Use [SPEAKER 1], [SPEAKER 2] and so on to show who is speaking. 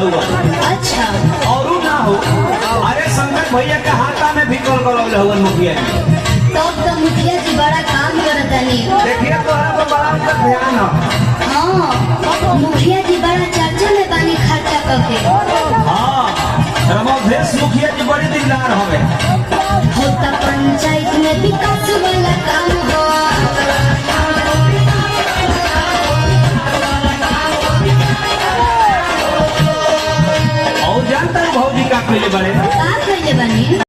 [SPEAKER 1] हुआ।
[SPEAKER 2] अच्छा
[SPEAKER 1] और ना हो, अरे शंकर भैया के हाथा में भी कॉल कर हुआ मुखिया जी।
[SPEAKER 2] तब तो मुखिया जी बड़ा काम करता नहीं।
[SPEAKER 1] देखिए तो बड़ा उनका ध्यान है।
[SPEAKER 2] हाँ मुखिया जी बड़ा चर्चा में पानी खर्चा करके।
[SPEAKER 1] हाँ रमोधेश मुखिया जी बड़ी दिलदार हवे।
[SPEAKER 2] होता पंचायत में विकास वाला काम हो।
[SPEAKER 1] और जानता है भौजी का पहले बड़े
[SPEAKER 2] का कइले बानी?